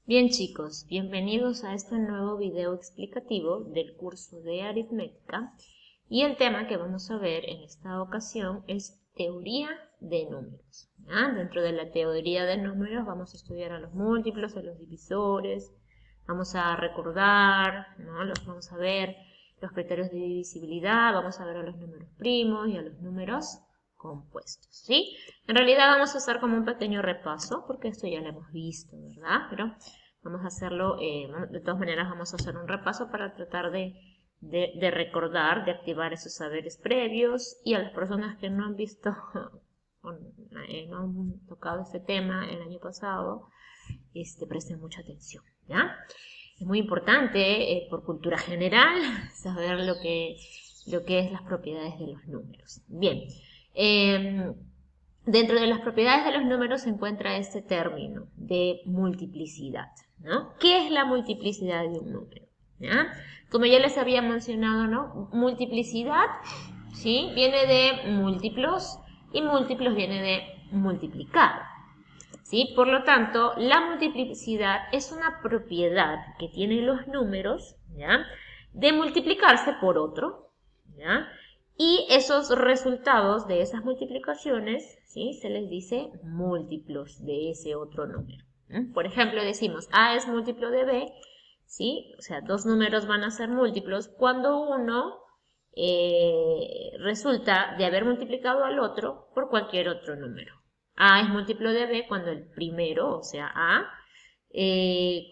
Bien chicos, bienvenidos a este nuevo video explicativo del curso de aritmética y el tema que vamos a ver en esta ocasión es teoría de números. Dentro de la teoría de números vamos a estudiar a los múltiplos, a los divisores, vamos a recordar, vamos a ver los criterios de divisibilidad, vamos a ver a los números primos y a los números compuestos, ¿sí? En realidad vamos a hacer como un pequeño repaso, porque esto ya lo hemos visto, ¿verdad? Pero vamos a hacerlo, de todas maneras vamos a hacer un repaso para tratar de recordar, de activar esos saberes previos, y a las personas que no han visto, no han tocado este tema el año pasado, presten mucha atención, ¿ya? Es muy importante, por cultura general, saber lo que es las propiedades de los números. Bien. Dentro de las propiedades de los números se encuentra este término de multiplicidad, ¿no? ¿Qué es la multiplicidad de un número? ¿Ya? Como ya les había mencionado, ¿no? Multiplicidad, ¿sí? Viene de múltiplos y múltiplos viene de multiplicar, ¿sí? Por lo tanto, la multiplicidad es una propiedad que tienen los números, ¿ya? De multiplicarse por otro, ¿ya? Y esos resultados de esas multiplicaciones, ¿sí? Se les dice múltiplos de ese otro número. Por ejemplo, decimos A es múltiplo de B, ¿sí? O sea, dos números van a ser múltiplos cuando uno resulta de haber multiplicado al otro por cualquier otro número. A es múltiplo de B cuando el primero, o sea A,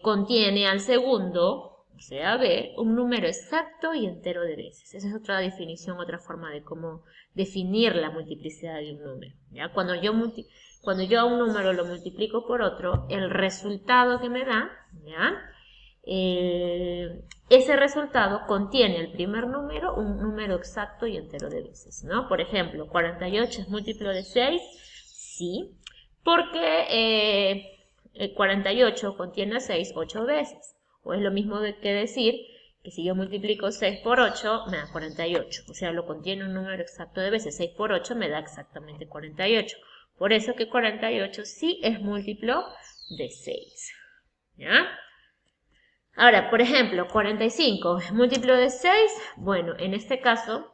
contiene al segundo, o sea, B, un número exacto y entero de veces. Esa es otra definición, otra forma de cómo definir la multiplicidad de un número, ¿ya? Cuando yo a un número lo multiplico por otro, el resultado que me da, ¿ya? Ese resultado contiene el primer número, un número exacto y entero de veces, ¿no? Por ejemplo, 48 es múltiplo de 6, sí, porque 48 contiene 6 8 veces. O es lo mismo que decir que si yo multiplico 6 por 8 me da 48. O sea, lo contiene un número exacto de veces. 6 por 8 me da exactamente 48. Por eso que 48 sí es múltiplo de 6. ¿Ya? Ahora, por ejemplo, 45 es múltiplo de 6. Bueno, en este caso,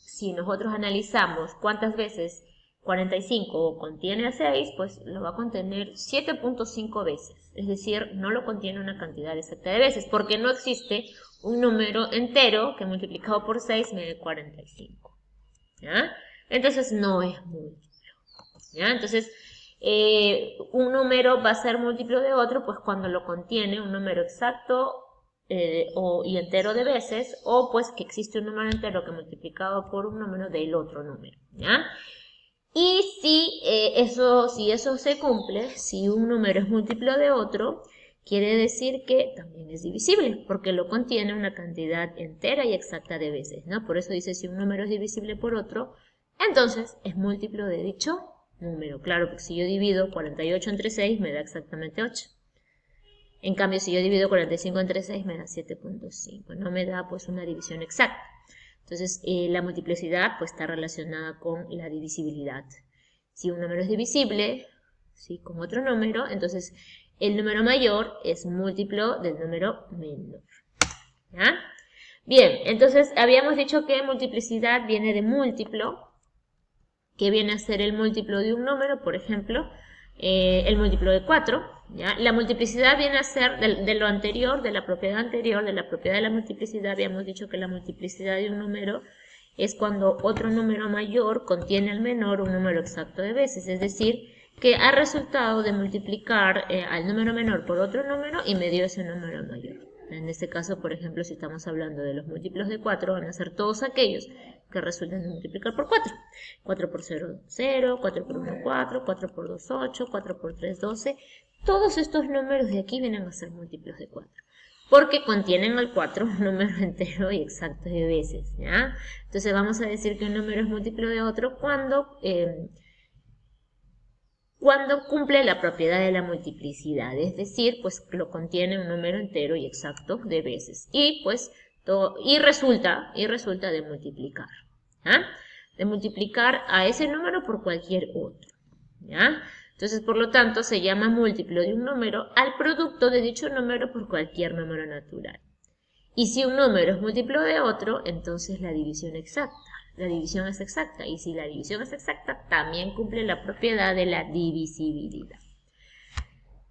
si nosotros analizamos cuántas veces 45 contiene a 6, pues lo va a contener 7.5 veces. Es decir, no lo contiene una cantidad exacta de veces, porque no existe un número entero que multiplicado por 6 me dé 45. ¿Ya? Entonces no es múltiplo. ¿Ya? Entonces, un número va a ser múltiplo de otro pues cuando lo contiene un número exacto y entero de veces, o pues que existe un número entero que multiplicado por un número del otro número, ¿ya? Y si eso se cumple, si un número es múltiplo de otro, quiere decir que también es divisible, porque lo contiene una cantidad entera y exacta de veces, ¿no? Por eso dice, si un número es divisible por otro, entonces es múltiplo de dicho número. Claro, porque si yo divido 48 entre 6 me da exactamente 8. En cambio, si yo divido 45 entre 6 me da 7.5. No me da pues una división exacta. Entonces, la multiplicidad pues está relacionada con la divisibilidad. Si un número es divisible, ¿sí?, con otro número, entonces el número mayor es múltiplo del número menor. ¿Ya? Bien, entonces habíamos dicho que multiplicidad viene de múltiplo, que viene a ser el múltiplo de un número, por ejemplo, el múltiplo de 4. ¿Ya? La multiplicidad viene a ser de lo anterior, de la propiedad anterior, de la propiedad de la multiplicidad. Habíamos dicho que la multiplicidad de un número es cuando otro número mayor contiene al menor un número exacto de veces, es decir, que ha resultado de multiplicar al número menor por otro número y me dio ese número mayor. En este caso, por ejemplo, si estamos hablando de los múltiplos de 4, van a ser todos aquellos que resulten de multiplicar por 4. 4 por 0, 0, 4 por 1, 4, 4 por 2, 8, 4 por 3, 12. Todos estos números de aquí vienen a ser múltiplos de 4. Porque contienen al 4 un número entero y exacto de veces, ¿ya? Entonces vamos a decir que un número es múltiplo de otro cuando cumple la propiedad de la multiplicidad, es decir, pues lo contiene un número entero y exacto de veces, y pues resulta de multiplicar, ¿ya? De multiplicar a ese número por cualquier otro, ¿ya? Entonces, por lo tanto, se llama múltiplo de un número al producto de dicho número por cualquier número natural. Y si un número es múltiplo de otro, entonces la división exacta. La división es exacta. Y si la división es exacta, también cumple la propiedad de la divisibilidad.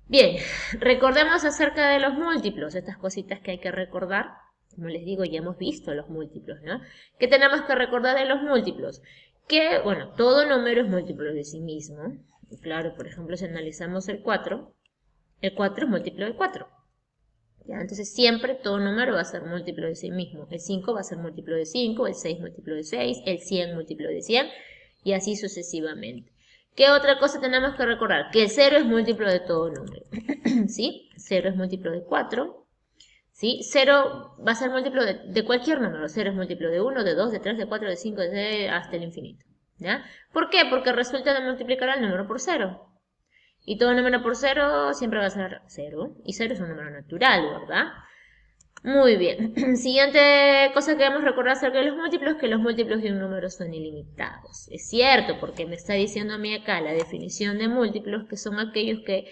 Bien, recordemos acerca de los múltiplos, estas cositas que hay que recordar. Como les digo, ya hemos visto los múltiplos, ¿no? ¿Qué tenemos que recordar de los múltiplos? Que, bueno, todo número es múltiplo de sí mismo. Y claro, por ejemplo, si analizamos el 4 es múltiplo de 4. ¿Ya? Entonces siempre todo número va a ser múltiplo de sí mismo. El 5 va a ser múltiplo de 5, el 6 múltiplo de 6, el 100 múltiplo de 100 y así sucesivamente. ¿Qué otra cosa tenemos que recordar? Que el 0 es múltiplo de todo número. ¿Sí? 0 es múltiplo de 4. ¿Sí? 0 va a ser múltiplo de cualquier número. 0 es múltiplo de 1, de 2, de 3, de 4, de 5, hasta el infinito. ¿Ya? ¿Por qué? Porque resulta de multiplicar al número por 0. Y todo número por 0 siempre va a ser 0. Y 0 es un número natural, ¿verdad? Muy bien. Siguiente cosa que debemos recordar acerca de los múltiplos, que los múltiplos de un número son ilimitados. Es cierto, porque me está diciendo a mí acá la definición de múltiplos, que son aquellos que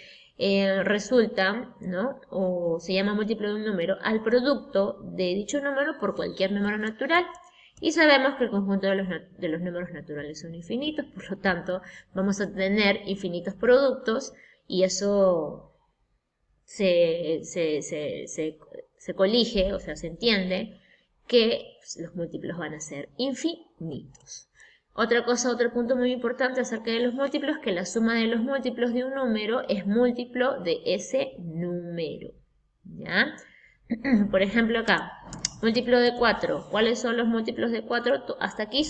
resultan, ¿no? O se llama múltiplo de un número, al producto de dicho número por cualquier número natural. Y sabemos que el conjunto de los números naturales son infinitos, por lo tanto vamos a tener infinitos productos y eso se colige, o sea, se entiende que los múltiplos van a ser infinitos. Otra cosa, otro punto muy importante acerca de los múltiplos, que la suma de los múltiplos de un número es múltiplo de ese número. ¿Ya? Por ejemplo acá, múltiplo de 4. ¿Cuáles son los múltiplos de 4? Hasta aquí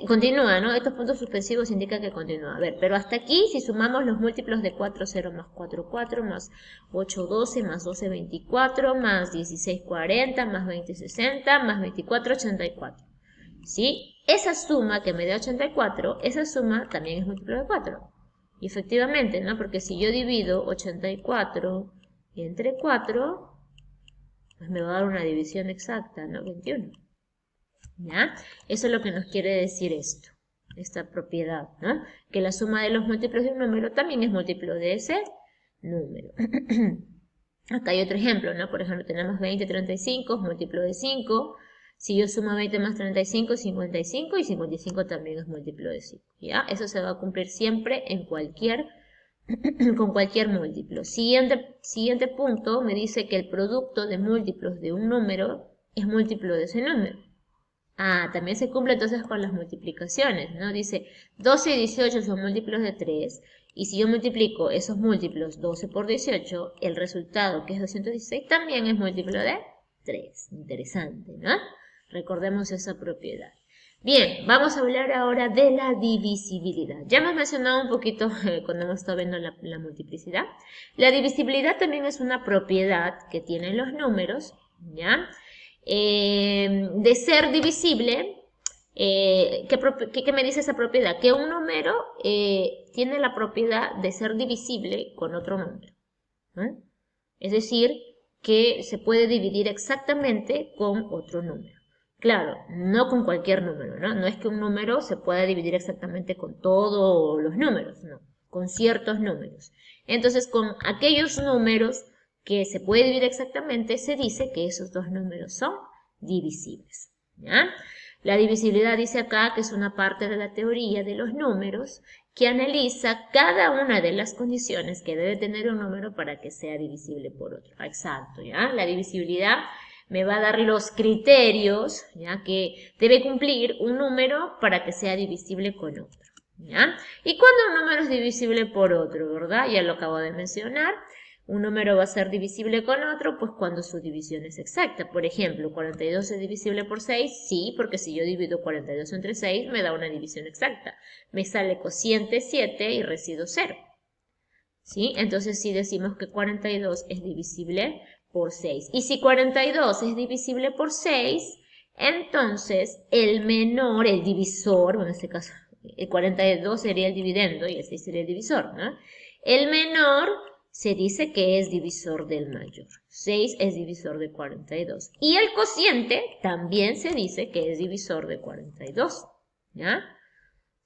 continúa, ¿no? Estos puntos suspensivos indican que continúa. A ver, pero hasta aquí, si sumamos los múltiplos de 4, 0 más 4, 4, más 8, 12, más 12, 24, más 16, 40, más 20, 60, más 24, 84. ¿Sí? Esa suma que me da 84, esa suma también es múltiplo de 4. Y efectivamente, ¿no? Porque si yo divido 84 entre 4, pues me va a dar una división exacta, ¿no? 21. ¿Ya? Eso es lo que nos quiere decir esto, esta propiedad, ¿no? Que la suma de los múltiplos de un número también es múltiplo de ese número. Acá hay otro ejemplo, ¿no? Por ejemplo, tenemos 20, 35, múltiplo de 5. Si yo sumo 20 más 35, 55, y 55 también es múltiplo de 5, ¿ya? Eso se va a cumplir siempre en con cualquier múltiplo. Siguiente punto me dice que el producto de múltiplos de un número es múltiplo de ese número. Ah, también se cumple entonces con las multiplicaciones, ¿no? Dice 12 y 18 son múltiplos de 3, y si yo multiplico esos múltiplos 12 por 18, el resultado, que es 216, también es múltiplo de 3. Interesante, ¿no? Recordemos esa propiedad. Bien, vamos a hablar ahora de la divisibilidad. Ya hemos mencionado un poquito cuando hemos estado viendo la multiplicidad. La divisibilidad también es una propiedad que tienen los números, ¿ya? De ser divisible, ¿qué me dice esa propiedad? Que un número tiene la propiedad de ser divisible con otro número, ¿no? Es decir, que se puede dividir exactamente con otro número. Claro, no con cualquier número, ¿no? No es que un número se pueda dividir exactamente con todos los números, no, con ciertos números. Entonces, con aquellos números que se puede dividir exactamente, se dice que esos dos números son divisibles, ¿ya? La divisibilidad dice acá que es una parte de la teoría de los números que analiza cada una de las condiciones que debe tener un número para que sea divisible por otro. Exacto, ¿ya? La divisibilidad me va a dar los criterios, ¿ya? Que debe cumplir un número para que sea divisible con otro, ¿ya? ¿Y cuándo un número es divisible por otro, verdad? Ya lo acabo de mencionar. Un número va a ser divisible con otro, pues cuando su división es exacta. Por ejemplo, 42 es divisible por 6, sí, porque si yo divido 42 entre 6, me da una división exacta. Me sale cociente 7 y residuo 0. ¿Sí? Entonces sí decimos que 42 es divisible por 6. Y si 42 es divisible por 6, entonces el menor, el divisor, bueno, en este caso el 42 sería el dividendo y el 6 sería el divisor, ¿no? El menor se dice que es divisor del mayor. 6 es divisor de 42. Y el cociente también se dice que es divisor de 42. ¿Ya?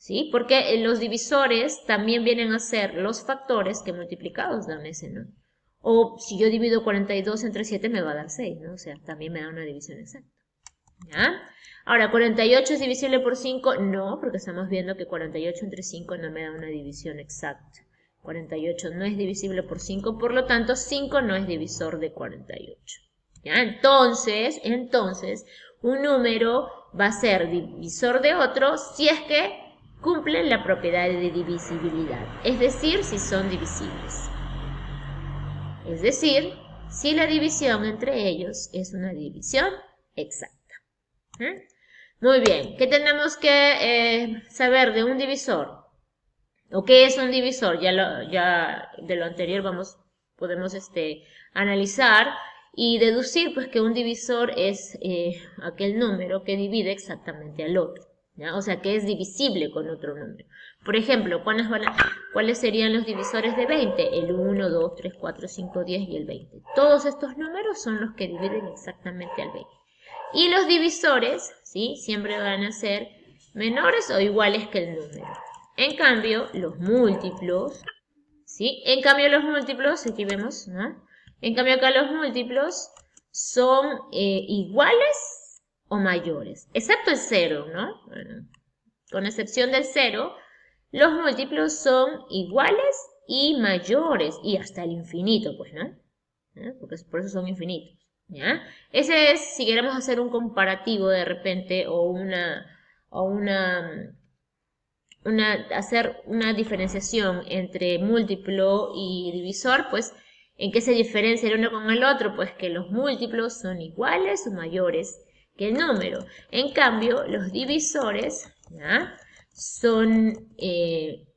¿sí? Porque los divisores también vienen a ser los factores que multiplicados dan ese, ¿no? O si yo divido 42 entre 7 me va a dar 6, ¿no? O sea, también me da una división exacta. ¿Ya? Ahora, ¿48 es divisible por 5? No, porque estamos viendo que 48 entre 5 no me da una división exacta. 48 no es divisible por 5, por lo tanto 5 no es divisor de 48. ¿Ya? Entonces, un número va a ser divisor de otro si es que cumplen la propiedad de divisibilidad, es decir, si son divisibles. Es decir, si la división entre ellos es una división exacta. Muy bien, ¿qué tenemos que saber de un divisor? ¿O qué es un divisor? Ya de lo anterior podemos analizar y deducir pues que un divisor es aquel número que divide exactamente al otro, ¿ya? O sea, que es divisible con otro número. Por ejemplo, ¿cuáles serían los divisores de 20? El 1, 2, 3, 4, 5, 10 y el 20. Todos estos números son los que dividen exactamente al 20. Y los divisores, ¿sí? Siempre van a ser menores o iguales que el número. En cambio, los múltiplos, ¿sí? En cambio, los múltiplos, aquí vemos, ¿no? En cambio, acá los múltiplos son iguales o mayores, excepto el 0, ¿no? Bueno, con excepción del 0, los múltiplos son iguales y mayores, y hasta el infinito, pues, ¿no? Porque por eso son infinitos. ¿Ya? Ese es, si queremos hacer un comparativo de repente hacer una diferenciación entre múltiplo y divisor, pues, ¿en qué se diferencia el uno con el otro? Pues que los múltiplos son iguales o mayores que el número. En cambio, los divisores, ¿ya? Son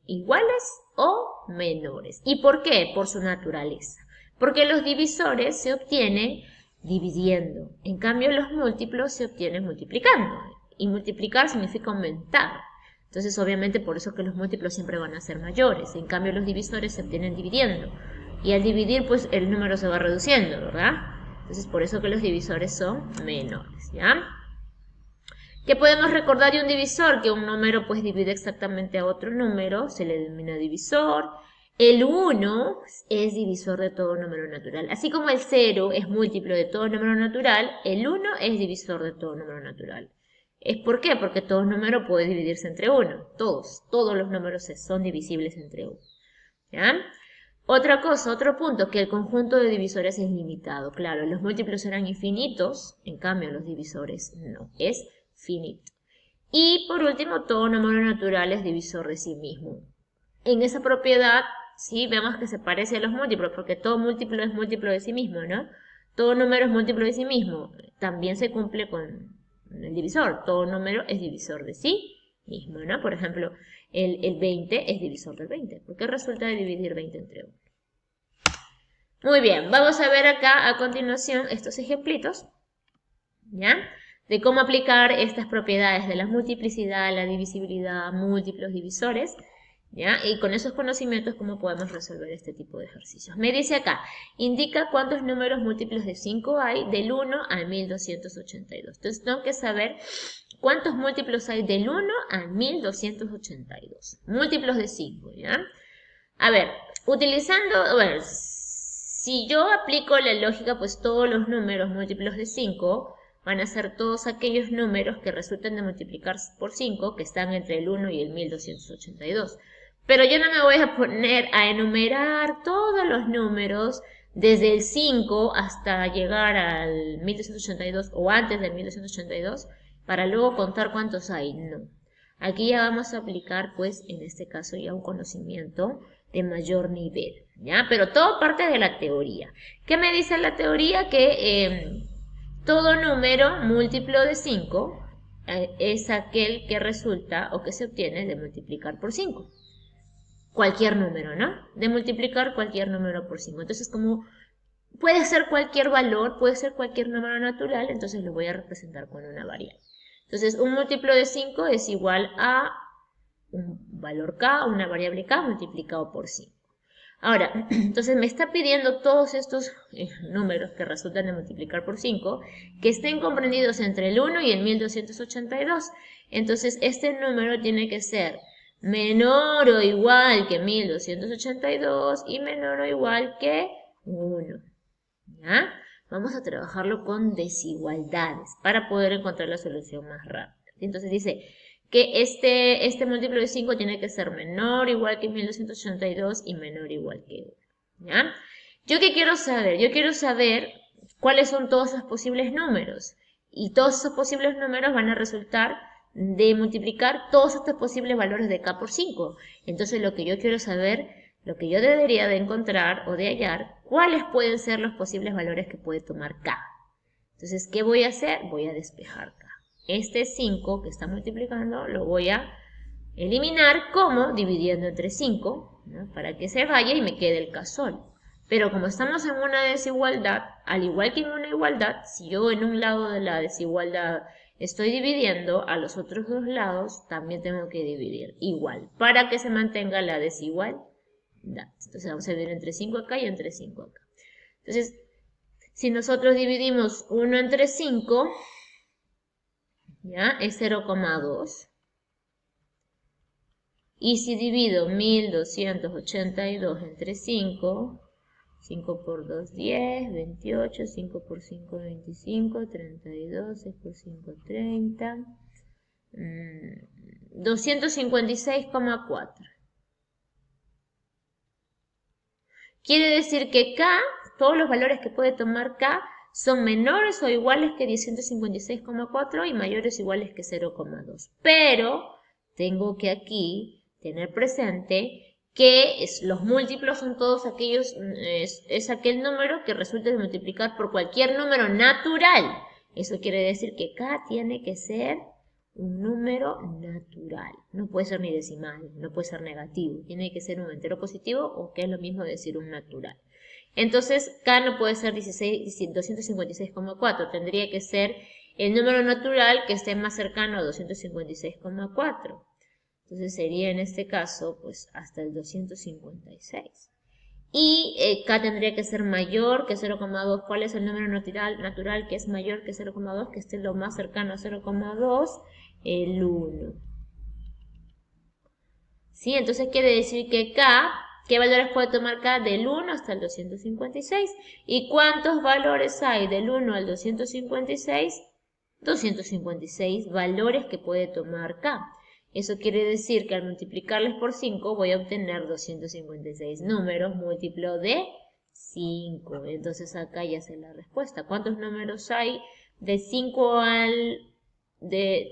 iguales o menores. ¿Y por qué? Por su naturaleza. Porque los divisores se obtienen dividiendo. En cambio, los múltiplos se obtienen multiplicando. Y multiplicar significa aumentar. Entonces, obviamente, por eso que los múltiplos siempre van a ser mayores. En cambio, los divisores se obtienen dividiendo. Y al dividir, pues, el número se va reduciendo, ¿verdad? Entonces, por eso que los divisores son menores, ¿ya? ¿Qué podemos recordar de un divisor? Que un número, pues, divide exactamente a otro número. Se le denomina divisor. El 1 es divisor de todo número natural. Así como el 0 es múltiplo de todo número natural, el 1 es divisor de todo número natural. ¿Por qué? Porque todo número puede dividirse entre 1. Todos los números son divisibles entre 1. ¿Ya? Otra cosa, otro punto, que el conjunto de divisores es limitado. Claro, los múltiplos serán infinitos, en cambio los divisores no, es finito. Y por último, todo número natural es divisor de sí mismo. En esa propiedad, sí, vemos que se parece a los múltiplos, porque todo múltiplo es múltiplo de sí mismo, ¿no? Todo número es múltiplo de sí mismo. También se cumple con el divisor. Todo número es divisor de sí mismo, ¿no? Por ejemplo, el 20 es divisor del 20, porque resulta de dividir 20 entre 1. Muy bien, vamos a ver acá a continuación estos ejemplitos, ¿ya? De cómo aplicar estas propiedades de la multiplicidad, la divisibilidad, múltiplos, divisores, ¿ya? Y con esos conocimientos, ¿cómo podemos resolver este tipo de ejercicios? Me dice acá, indica cuántos números múltiplos de 5 hay del 1 al 1282. Entonces tengo que saber cuántos múltiplos hay del 1 al 1282. Múltiplos de 5, ¿ya? A ver, utilizando, bueno, si yo aplico la lógica, pues todos los números múltiplos de 5 van a ser todos aquellos números que resulten de multiplicar por 5, que están entre el 1 y el 1282. Pero yo no me voy a poner a enumerar todos los números desde el 5 hasta llegar al 1282 o antes del 1282 para luego contar cuántos hay. No. Aquí ya vamos a aplicar, pues, en este caso ya un conocimiento de mayor nivel, ¿ya? Pero todo parte de la teoría. ¿Qué me dice la teoría? Que todo número múltiplo de 5 es aquel que resulta o que se obtiene de multiplicar por 5. Cualquier número, ¿no? De multiplicar cualquier número por 5. Entonces, como puede ser cualquier valor, puede ser cualquier número natural, entonces lo voy a representar con una variable. Entonces, un múltiplo de 5 es igual a un valor k, una variable k multiplicado por 5. Ahora, entonces me está pidiendo todos estos números que resultan de multiplicar por 5 que estén comprendidos entre el 1 y el 1282. Entonces, este número tiene que ser menor o igual que 1282 y menor o igual que 1. ¿Ya? Vamos a trabajarlo con desigualdades para poder encontrar la solución más rápida. Entonces dice que este múltiplo de 5 tiene que ser menor o igual que 1282 y menor o igual que 1. ¿Ya? ¿Yo qué quiero saber? Yo quiero saber cuáles son todos esos posibles números. Y todos esos posibles números van a resultar de multiplicar todos estos posibles valores de k por 5. Entonces lo que yo quiero saber, lo que yo debería de encontrar o de hallar, cuáles pueden ser los posibles valores que puede tomar k. Entonces, ¿qué voy a hacer? Voy a despejar k. Este 5 que está multiplicando lo voy a eliminar como dividiendo entre 5, ¿no? Para que se vaya y me quede el k solo. Pero como estamos en una desigualdad, al igual que en una igualdad, si yo en un lado de la desigualdad estoy dividiendo, a los otros dos lados también tengo que dividir igual, para que se mantenga la desigualdad. Entonces vamos a dividir entre 5 acá y entre 5 acá. Entonces, si nosotros dividimos 1 entre 5, ¿ya? Es 0,2. Y si divido 1282 entre 5, 5 por 2, 10, 28, 5 por 5, 25, 32, 6 por 5, 30, 256,4. Quiere decir que k, todos los valores que puede tomar k, son menores o iguales que 256,4 y mayores o iguales que 0,2. Pero tengo que aquí tener presente que los múltiplos son todos aquellos, es aquel número que resulta de multiplicar por cualquier número natural. Eso quiere decir que k tiene que ser un número natural. No puede ser ni decimal, no puede ser negativo. Tiene que ser un entero positivo o que es lo mismo decir un natural. Entonces, k no puede ser 256,4. Tendría que ser el número natural que esté más cercano a 256,4. Entonces sería en este caso, pues, hasta el 256. Y k tendría que ser mayor que 0,2. ¿Cuál es el número natural que es mayor que 0,2? Que esté lo más cercano a 0,2, el 1. ¿Sí? Entonces quiere decir que k, ¿qué valores puede tomar k? Del 1 hasta el 256. ¿Y cuántos valores hay del 1 al 256? 256 valores que puede tomar k. Eso quiere decir que al multiplicarles por 5 voy a obtener 256 números múltiplo de 5. Entonces acá ya sé la respuesta. ¿Cuántos números hay de 5 al...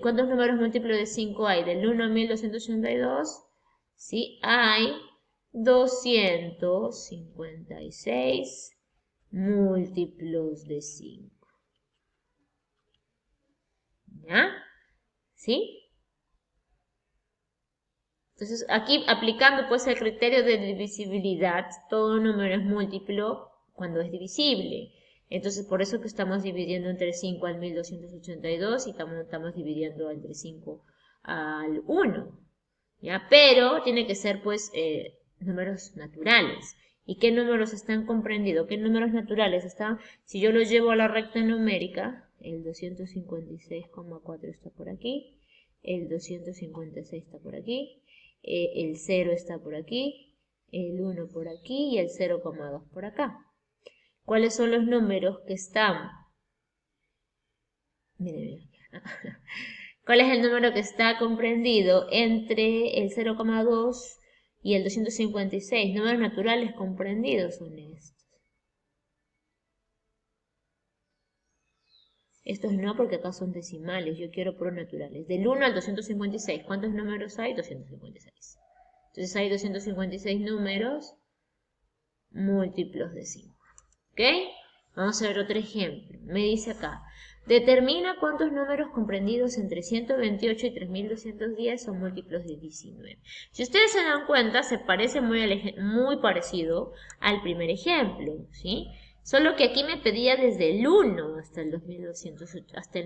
¿cuántos números múltiplos de 5 hay? Del 1 a 1282. Sí, hay 256 múltiplos de 5. ¿Ya? ¿Sí? Entonces, aquí aplicando pues el criterio de divisibilidad, todo número es múltiplo cuando es divisible. Entonces, por eso que estamos dividiendo entre 5 al 1282 y estamos dividiendo entre 5 al 1. ¿Ya? Pero tiene que ser pues números naturales. ¿Y qué números están comprendidos? ¿Qué números naturales están? Si yo los llevo a la recta numérica, el 256,4 está por aquí, el 256 está por aquí, el 0 está por aquí, el 1 por aquí y el 0,2 por acá. ¿Cuáles son los números que están? Miren. ¿Cuál es el número que está comprendido entre el 0,2 y el 256? Números naturales comprendidos son estos. Estos no, porque acá son decimales. Yo quiero puros naturales. Del 1 al 256. ¿Cuántos números hay? 256. Entonces hay 256 números múltiplos de 5. ¿Ok? Vamos a ver otro ejemplo. Me dice acá. Determina cuántos números comprendidos entre 128 y 3210 son múltiplos de 19. Si ustedes se dan cuenta, se parece muy parecido al primer ejemplo, ¿sí? Solo que aquí me pedía desde el 1 hasta el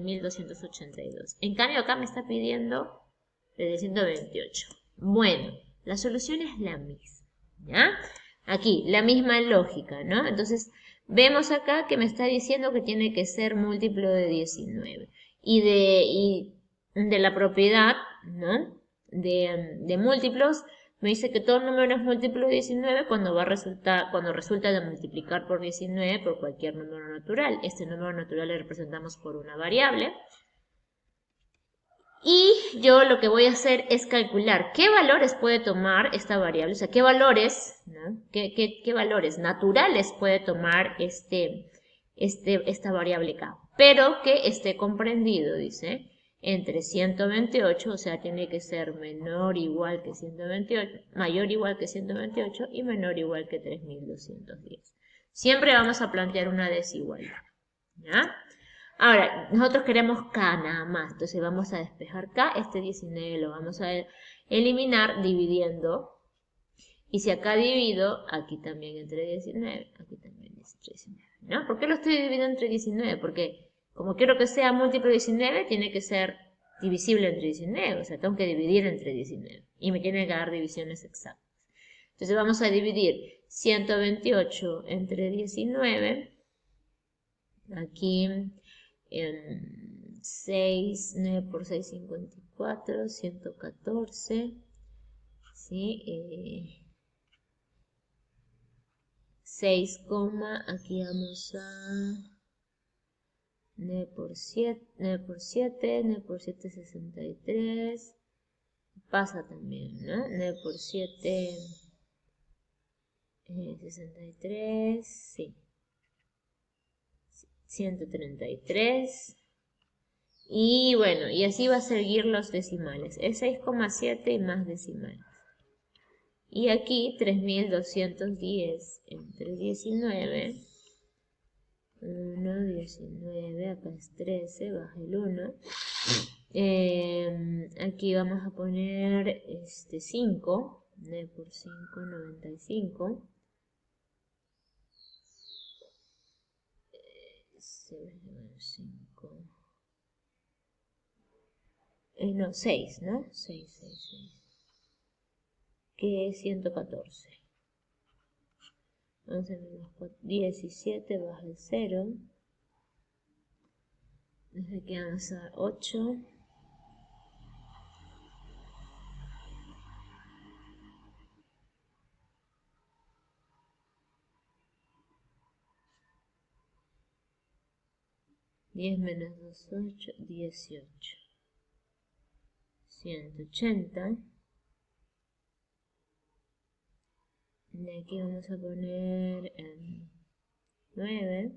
1282. En cambio acá me está pidiendo desde 128. Bueno, la solución es la misma, ¿ya? Aquí, la misma lógica, ¿no? Entonces, vemos acá que me está diciendo que tiene que ser múltiplo de 19. Y de la propiedad, ¿no? de múltiplos, me dice que todo número es múltiplo de 19 cuando resulta de multiplicar por 19 por cualquier número natural. Este número natural lo representamos por una variable. Y yo lo que voy a hacer es calcular qué valores puede tomar esta variable, o sea, qué valores, ¿no? ¿Qué valores naturales puede tomar esta variable k, pero que esté comprendido, dice, entre 128, o sea, tiene que ser menor o igual que 128, mayor o igual que 128 y menor o igual que 3210. Siempre vamos a plantear una desigualdad, ¿ya? Ahora, nosotros queremos k nada más, entonces vamos a despejar k, este 19 lo vamos a eliminar dividiendo. Y si acá divido, aquí también entre 19, aquí también entre 19, ¿no? ¿Por qué lo estoy dividiendo entre 19? Porque como quiero que sea múltiplo de 19, tiene que ser divisible entre 19, o sea, tengo que dividir entre 19. Y me tiene que dar divisiones exactas. Entonces vamos a dividir 128 entre 19, aquí 6, 9 por 6, 54, 114, ¿sí? 6, aquí vamos a 9 por 7, 9 por 7, 9 por 7, 63, pasa también, ¿no? 9 por 7, 63, sí, 133, y bueno, y así va a seguir los decimales, el 6,7 y más decimales. Y aquí 3210 entre 19, 1, 19, acá es 13, baja el 1. Aquí vamos a poner 5, 9 por 5, 95. 5. No, 6, ¿no? 6, 6, 6. Que es 114. 11 menos 4, 17 baja el 0. Desde aquí vamos a 8. Diez menos 2, 8, 18. 180. De aquí vamos a poner 9.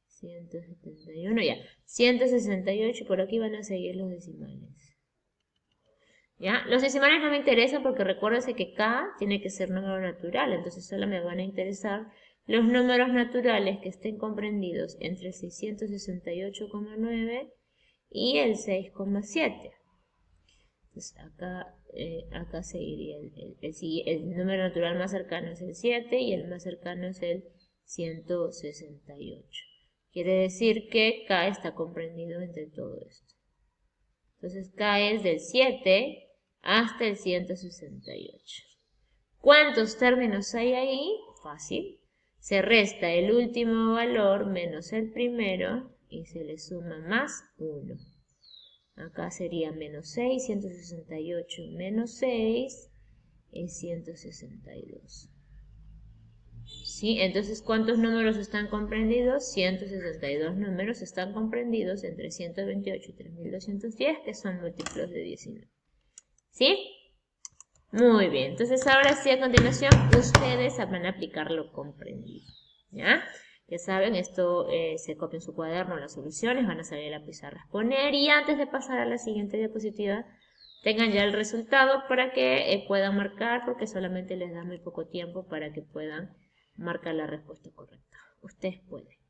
171, ya. 168, por aquí van a seguir los decimales. ¿Ya? Los decimales no me interesan porque recuérdense que k tiene que ser número natural, entonces solo me van a interesar los números naturales que estén comprendidos entre el 668,9 y el 6,7. Entonces acá seguiría el número natural más cercano es el 7 y el más cercano es el 168. Quiere decir que k está comprendido entre todo esto. Entonces k es del 7 hasta el 168. ¿Cuántos términos hay ahí? Fácil. Se resta el último valor menos el primero y se le suma más 1. Acá sería menos 6, 168 menos 6 es 162. ¿Sí? Entonces, ¿cuántos números están comprendidos? 162 números están comprendidos entre 128 y 3210, que son múltiplos de 19. ¿Sí? Muy bien. Entonces, ahora sí, a continuación, ustedes van a aplicar lo comprendido. ¿Ya? Ya saben, esto se copia en su cuaderno las soluciones, van a salir a la pizarra a exponer y antes de pasar a la siguiente diapositiva, tengan ya el resultado para que puedan marcar, porque solamente les da muy poco tiempo para que puedan marcar la respuesta correcta. Ustedes pueden.